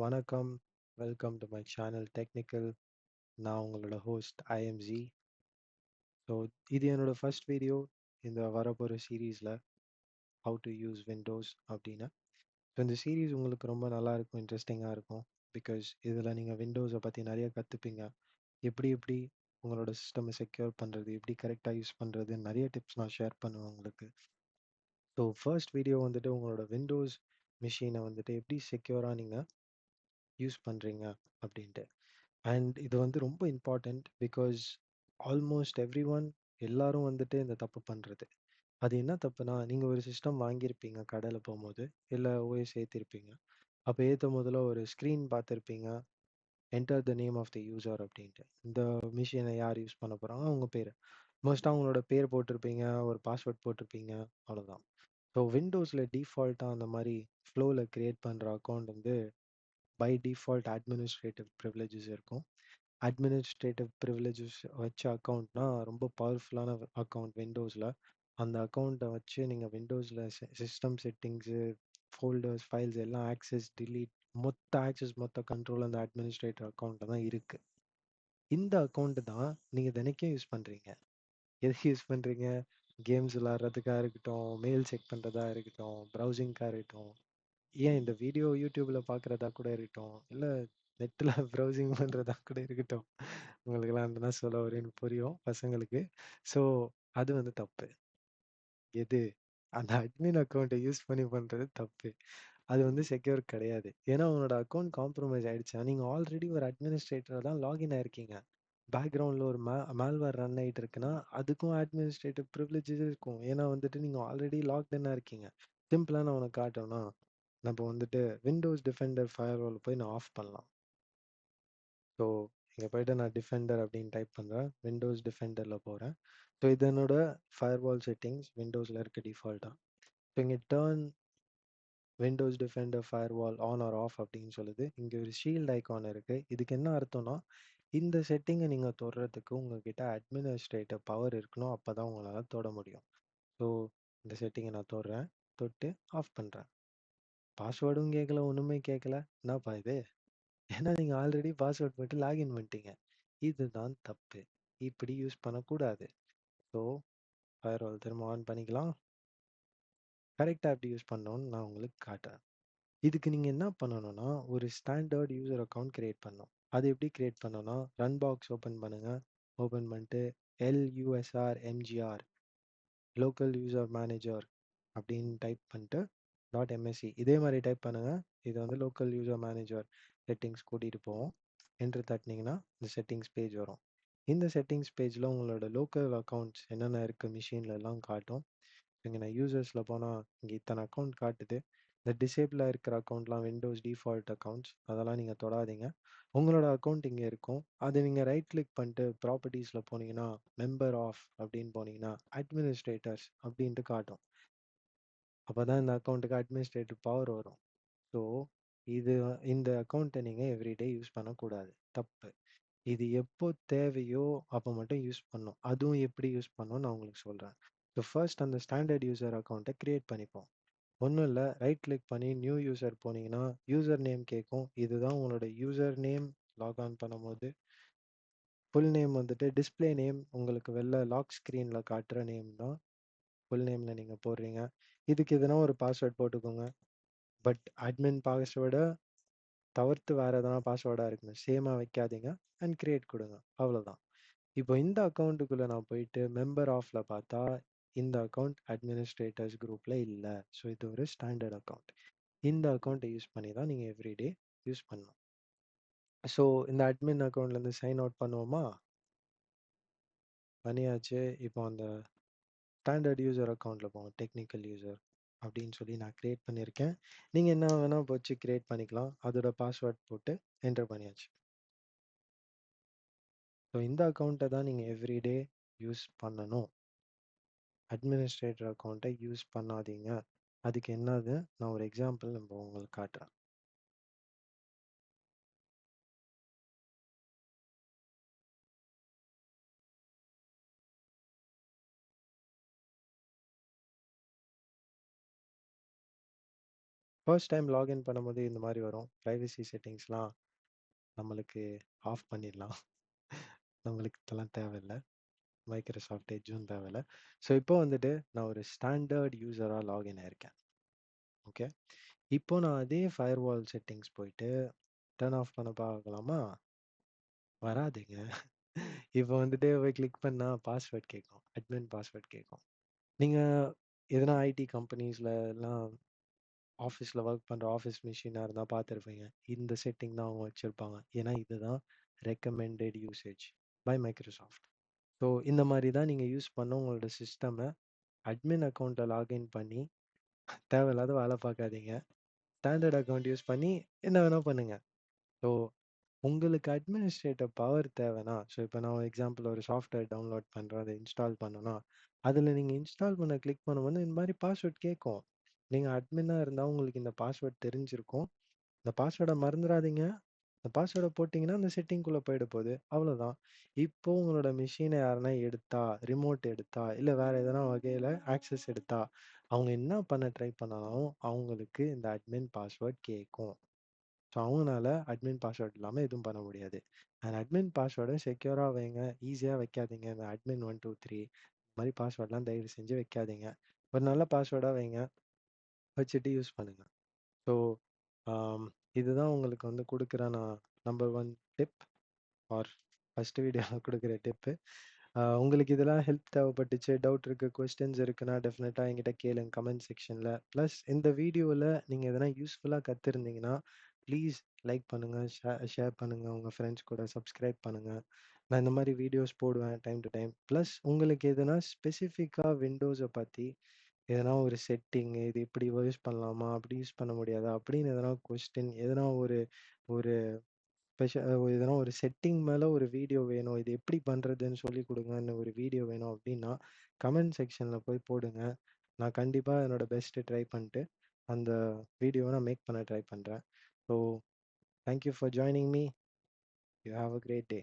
வணக்கம். Welcome to my channel technical. நான் உங்களோட ஹோஸ்ட் ஐஎம்ஜி. ஸோ இது என்னோட ஃபர்ஸ்ட் வீடியோ இந்த வரப்போகிற சீரீஸில் ஹவு டு யூஸ் விண்டோஸ் அப்படின்னு. ஸோ இந்த சீரீஸ் உங்களுக்கு ரொம்ப நல்லா இருக்கும், இன்ட்ரெஸ்டிங்காக இருக்கும். பிகாஸ் இதில் நீங்கள் விண்டோஸை பற்றி நிறைய கற்றுப்பீங்க. எப்படி உங்களோட சிஸ்டமை செக்யூர் பண்ணுறது, எப்படி கரெக்டாக யூஸ் பண்ணுறது, நிறைய டிப்ஸ் நான் ஷேர் பண்ணுவேன் உங்களுக்கு. ஸோ ஃபர்ஸ்ட் வீடியோ வந்துட்டு உங்களோட விண்டோஸ் மிஷினை வந்துட்டு எப்படி செக்யூராக நீங்கள் யூஸ் பண்ணுறீங்க அப்படின்ட்டு. அண்ட் இது வந்து ரொம்ப important because almost every one எல்லாரும் வந்துட்டு இந்த தப்பு பண்ணுறது. அது என்ன தப்புனா, நீங்கள் ஒரு சிஸ்டம் வாங்கியிருப்பீங்க கடையில் போகும்போது, இல்லை ஓஎஸ் ஏற்றிருப்பீங்க. அப்போ ஏற்றும் போதில் ஒரு ஸ்க்ரீன் பார்த்துருப்பீங்க, enter the name of the user அப்படின்ட்டு. இந்த மிஷினை யார் யூஸ் பண்ண போகிறாங்க, அவங்க பேர். மோஸ்ட்டாக அவங்களோட பேர் போட்டிருப்பீங்க, ஒரு பாஸ்வேர்ட் போட்டிருப்பீங்க, அவ்வளோதான். ஸோ விண்டோஸில் டிஃபால்ட்டாக அந்த மாதிரி ஃப்ளோவில் க்ரியேட் பண்ணுற அக்கௌண்ட் வந்து பை டிஃபால்ட் அட்மினிஸ்ட்ரேட்டிவ் ப்ரிவிலேஜஸ் இருக்கும். அட்மினிஸ்ட்ரேட்டிவ் ப்ரிவிலேஜஸ் வச்ச அக்கௌண்ட்னா ரொம்ப பவர்ஃபுல்லான அக்கௌண்ட் விண்டோஸில். அந்த அக்கௌண்ட்டை வச்சு நீங்கள் விண்டோஸில் சிஸ்டம் செட்டிங்ஸு, ஃபோல்டர்ஸ், ஃபைல்ஸ் எல்லாம் ஆக்சஸ், டிலீட், மொத்த ஆக்சஸ், மொத்த கண்ட்ரோல் அந்த அட்மினிஸ்ட்ரேட்டர் அக்கௌண்ட்டில் தான் இருக்குது. இந்த அக்கௌண்ட்டு தான் நீங்கள் தினைக்கும் யூஸ் பண்ணுறீங்க. எதுக்கு யூஸ் பண்ணுறீங்க? கேம்ஸ் விளாட்றதுக்காக இருக்கட்டும், மெயில் செக் பண்ணுறதா இருக்கட்டும், ப்ரௌசிங்காக இருக்கட்டும், ஏன் இந்த வீடியோ யூடியூப்ல பார்க்குறதா கூட இருக்கட்டும், இல்லை நெட்டில் ப்ரௌசிங் பண்ணுறதா கூட இருக்கட்டும். உங்களுக்கெல்லாம் அதெல்லாம் சொல்ல வரேன்னு புரியும் பசங்களுக்கு. ஸோ அது வந்து தப்பு. எது? அந்த அட்மின் அக்கௌண்ட்டை யூஸ் பண்ணி பண்ணுறது தப்பு. அது வந்து செக்யூர் கிடையாது. ஏன்னா உங்களோட அக்கௌண்ட் காம்ப்ரமைஸ் ஆயிடுச்சா, நீங்கள் ஆல்ரெடி ஒரு அட்மினிஸ்ட்ரேட்டர் தான் லாகின் ஆயிருக்கீங்க. பேக்ரவுண்டில் ஒரு மேல்வேர் ரன் ஆகிட்டு இருக்குன்னா அதுக்கும் அட்மினிஸ்ட்ரேட்டிவ் ப்ரிவிலேஜஸ் இருக்கும். ஏன்னா வந்துட்டு நீங்கள் ஆல்ரெடி லாக்டவுனாக இருக்கீங்க. சிம்பிளாக நான் உனக்கு காட்டணும்னா, நம்ம வந்துட்டு விண்டோஸ் டிஃபெண்டர் ஃபயர்வால் போய் நான் ஆஃப் பண்ணலாம். ஸோ இங்கே போயிட்டு நான் டிஃபெண்டர் அப்படின்னு டைப் பண்ணுறேன், விண்டோஸ் டிஃபெண்டரில் போகிறேன். ஸோ இது என்னோட ஃபயர்வால் செட்டிங்ஸ் விண்டோஸில் இருக்க டிஃபால்ட்டாக. ஸோ இங்கே turn Windows Defender firewall on or off அப்படின்னு சொல்லுது. இங்கே ஒரு ஷீல்ட் ஐக்கான் இருக்குது. இதுக்கு என்ன அர்த்தம்னா, இந்த செட்டிங்கை நீங்கள் தொடுறதுக்கு உங்ககிட்ட அட்மினிஸ்ட்ரேட்டர் பவர் இருக்கணும். அப்போ தான் உங்களால் தொட முடியும். ஸோ இந்த செட்டிங்கை நான் தொடுறேன், தொட்டு ஆஃப் பண்ணுறேன். பாஸ்வேர்டும் கேட்கல, ஒன்றுமே கேட்கல. என்னப்பா இது? ஏன்னா நீங்கள் ஆல்ரெடி பாஸ்வேர்ட் போட்டு லாகின் பண்ணிட்டீங்க. இதுதான் தப்பு. இப்படி யூஸ் பண்ணக்கூடாது. ஸோ ஃபயர்வால் திரும்ப ஆன் பண்ணிக்கலாம். கரெக்டாக எப்படி யூஸ் பண்ணணும்னு நான் உங்களுக்கு காட்டுறேன். இதுக்கு நீங்கள் என்ன பண்ணணும்னா, ஒரு ஸ்டாண்டர்ட் யூசர் அக்கௌண்ட் கிரியேட் பண்ணணும். அது எப்படி கிரியேட் பண்ணணும்னா, ரன் பாக்ஸ் ஓப்பன் பண்ணுங்கள். ஓப்பன் பண்ணிட்டு LUSRMGR லோக்கல் யூசர் மேனேஜர் அப்படின்னு டைப் பண்ணிட்டு .msc இதே மாதிரி டைப் பண்ணுங்கள். இது வந்து லோக்கல் யூசர் மேனேஜர் செட்டிங்ஸ் கூட்டிகிட்டு போவோம். என்ட்ரு தட்டினீங்கன்னா இந்த செட்டிங்ஸ் பேஜ் வரும். இந்த செட்டிங்ஸ் பேஜில் உங்களோட லோக்கல் அக்கௌண்ட்ஸ் என்னென்ன இருக்குது மிஷின்ல எல்லாம் காட்டும். இங்கே நான் யூசர்ஸில் போனால் இங்கே இத்தனை அக்கௌண்ட் காட்டுது. இந்த டிசேபிளாக இருக்கிற அக்கௌண்ட்லாம் விண்டோஸ் டிஃபால்ட் அக்கௌண்ட்ஸ், அதெல்லாம் நீங்கள் தொடாதீங்க. உங்களோட அக்கௌண்ட் இங்கே இருக்கும். அதை நீங்கள் ரைட் கிளிக் பண்ணிட்டு ப்ராப்பர்ட்டிஸில் போனீங்கன்னா, மெம்பர் ஆஃப் அப்படின்னு போனீங்கன்னா அட்மினிஸ்ட்ரேட்டர்ஸ் அப்படின்ட்டு காட்டும். அப்போ தான் இந்த அக்கௌண்ட்டுக்கு அட்மினிஸ்ட்ரேட்டிவ் பவர் வரும். ஸோ இது இந்த அக்கௌண்ட்டை நீங்கள் எவ்ரிடே யூஸ் பண்ணக்கூடாது, தப்பு. இது எப்போ தேவையோ அப்போ மட்டும் யூஸ் பண்ணணும். அதுவும் எப்படி யூஸ் பண்ணணும் நான் உங்களுக்கு சொல்கிறேன். ஸோ ஃபர்ஸ்ட் அந்த ஸ்டாண்டர்ட் யூசர் அக்கௌண்ட்டை க்ரியேட் பண்ணிப்போம். ஒன்றும் இல்லை, ரைட் கிளிக் பண்ணி நியூ யூசர் போனீங்கன்னா யூசர் நேம் கேட்கும். இதுதான் உங்களோட யூசர் நேம். லாக் ஆன் பண்ணும்போது ஃபுல் நேம் வந்துட்டு டிஸ்பிளே நேம், உங்களுக்கு வெளில லாக் ஸ்க்ரீனில் காட்டுற நேம் தான் ஃபுல் நேமில் நீங்கள் போடுறீங்க. இதுக்கு எதுனா ஒரு பாஸ்வேர்ட் போட்டுக்கோங்க. பட் அட்மின் பாஸ்வேர்டை தவிர்த்து வேறு எதனா பாஸ்வேர்டாக இருக்குங்க, சேமாக வைக்காதீங்க. அண்ட் கிரியேட் கொடுங்க, அவ்வளோதான். இப்போ இந்த அக்கௌண்ட்டுக்குள்ளே நான் போயிட்டு மெம்பர் ஆஃபில் பார்த்தா இந்த அக்கௌண்ட் அட்மினிஸ்ட்ரேட்டர்ஸ் குரூப்பில் இல்லை. ஸோ இது ஒரு ஸ்டாண்டர்ட் அக்கௌண்ட். இந்த அக்கௌண்ட்டை யூஸ் பண்ணி தான் நீங்கள் எவ்ரிடே யூஸ் பண்ணணும். ஸோ இந்த அட்மின் அக்கௌண்ட்லேருந்து சைன் அவுட் பண்ணுவோமா? பண்ணியாச்சு. இப்போ அந்த ஸ்டாண்டர்ட் யூசர் அக்கௌண்ட்டில் போங்க, டெக்னிக்கல் யூசர் அப்படின்னு சொல்லி நான் க்ரியேட் பண்ணியிருக்கேன். நீங்கள் என்ன வேணால் போச்சு க்ரியேட் பண்ணிக்கலாம். அதோட பாஸ்வேர்ட் போட்டு என்டர் பண்ணியாச்சு. ஸோ இந்த அக்கௌண்ட்டை தான் நீங்கள் எவ்ரிடே யூஸ் பண்ணணும். அட்மினிஸ்ட்ரேட்டர் அக்கௌண்ட்டை யூஸ் பண்ணாதீங்க. அதுக்கு என்னது நான் ஒரு எக்ஸாம்பிள் நம்ம உங்களுக்கு காட்டுறேன். ஃபர்ஸ்ட் டைம் லாகின் பண்ணும்போது இந்த மாதிரி வரும். ப்ரைவசி செட்டிங்ஸ்லாம் நம்மளுக்கு ஆஃப் பண்ணிடலாம். நம்மளுக்கு இதெல்லாம் தேவையில்லை. மைக்ரோசாஃப்ட் எட்ஜும் தேவையில்ல. ஸோ இப்போ வந்துட்டு நான் ஒரு ஸ்டாண்டர்ட் யூஸராக லாகின் ஆயிருக்கேன். ஓகே, இப்போ நான் அதே ஃபயர்வால் செட்டிங்ஸ் போயிட்டு டர்ன் ஆஃப் பண்ண பார்க்கலாமா? வராதுங்க. இப்போ வந்துட்டு போய் கிளிக் பண்ணால் பாஸ்வேர்ட் கேட்கும், அட்மின் பாஸ்வேர்ட் கேட்கும். நீங்கள் எதனா ஐடி கம்பெனிஸில் எல்லாம் ஆஃபீஸில் ஒர்க் பண்ணுற ஆஃபீஸ் மிஷினாக இருந்தால் பார்த்துருப்பீங்க. இந்த செட்டிங் தான் அவங்க வச்சுருப்பாங்க. ஏன்னா இதுதான் recommended usage by Microsoft. So இந்த மாதிரி தான் நீங்கள் யூஸ் பண்ண உங்களோட சிஸ்டமை அட்மின் அக்கௌண்ட்டை லாகின் பண்ணி தேவையில்லாத வேலை பார்க்காதீங்க. ஸ்டாண்டர்ட் அக்கௌண்ட் யூஸ் பண்ணி என்ன வேணால் பண்ணுங்கள். ஸோ உங்களுக்கு அட்மினிஸ்ட்ரேட்டர் பவர் தேவைன்னா, ஸோ இப்போ நான் எக்ஸாம்பிள் ஒரு சாஃப்ட்வேர் டவுன்லோட் பண்ணுறேன், அதை இன்ஸ்டால் பண்ணணும்னா, அதில் நீங்கள் இன்ஸ்டால் பண்ண கிளிக் பண்ணும்போது இந்த மாதிரி பாஸ்வேர்ட் கேட்கும். நீங்கள் அட்மினாக இருந்தால் உங்களுக்கு இந்த பாஸ்வேர்ட் தெரிஞ்சிருக்கும். இந்த பாஸ்வேர்டை மறந்துடாதீங்க. இந்த பாஸ்வேர்டை போட்டிங்கன்னா அந்த செட்டிங்குள்ளே போயிட போகுது, அவ்வளோதான். இப்போ உங்களோட மிஷினை யாருன்னா எடுத்தா, ரிமோட் எடுத்தா, இல்லை வேறு எதனா வகையில் ஆக்சஸ் எடுத்தா, அவங்க என்ன பண்ண ட்ரை பண்ணாலும் அவங்களுக்கு இந்த அட்மின் பாஸ்வேர்ட் கேட்கும். ஸோ அவங்களால அட்மின் பாஸ்வேர்ட் இல்லாமல் எதுவும் பண்ண முடியாது. அண்ட் அட்மின் பாஸ்வேர்டை செக்யூராக வைங்க, ஈஸியாக வைக்காதீங்க. இந்த அட்மின் 123 இந்த மாதிரி பாஸ்வேர்ட்லாம் தயவு செஞ்சு வைக்காதீங்க. ஒரு நல்ல பாஸ்வேர்டாக வைங்க, வச்சுட்டு யூஸ் பண்ணுங்கள். ஸோ இதுதான் உங்களுக்கு வந்து கொடுக்குற நான் நம்பர் 1 டிப், ஆர் ஃபஸ்ட்டு வீடியோவில் கொடுக்குற டிப்பு. உங்களுக்கு இதெல்லாம் ஹெல்ப் தேவைப்பட்டுச்சு, டவுட் இருக்குது, கொஸ்டின்ஸ் இருக்குன்னா டெஃபினட்டாக என்கிட்ட கேளுங்க கமெண்ட் செக்ஷனில். ப்ளஸ் இந்த வீடியோவில் நீங்கள் எதனா யூஸ்ஃபுல்லாக கற்றுருந்தீங்கன்னா ப்ளீஸ் லைக் பண்ணுங்கள், ஷேர் பண்ணுங்கள் உங்கள் ஃப்ரெண்ட்ஸ் கூட, சப்ஸ்கிரைப் பண்ணுங்கள். நான் இந்த மாதிரி வீடியோஸ் போடுவேன் டைம் டு டைம். ப்ளஸ் உங்களுக்கு எதனா ஸ்பெசிஃபிக்காக விண்டோஸை பற்றி எதனா ஒரு செட்டிங், இது இப்படி யூஸ் பண்ணலாமா, அப்படி யூஸ் பண்ண முடியாதா அப்படின்னு எதனா கொஸ்டின், எதனா ஒரு ஒரு எதனா ஒரு செட்டிங் மேலே ஒரு வீடியோ வேணும், இது எப்படி பண்ணுறதுன்னு சொல்லி கொடுங்கன்னு ஒரு வீடியோ வேணும் அப்படின்னா கமெண்ட் செக்ஷனில் போய் போடுங்க. நான் கண்டிப்பாக என்னோட பெஸ்ட்டு ட்ரை பண்ணிட்டு அந்த வீடியோவை நான் மேக் பண்ண ட்ரை பண்ணுறேன். So thank you for joining me. You have a great day.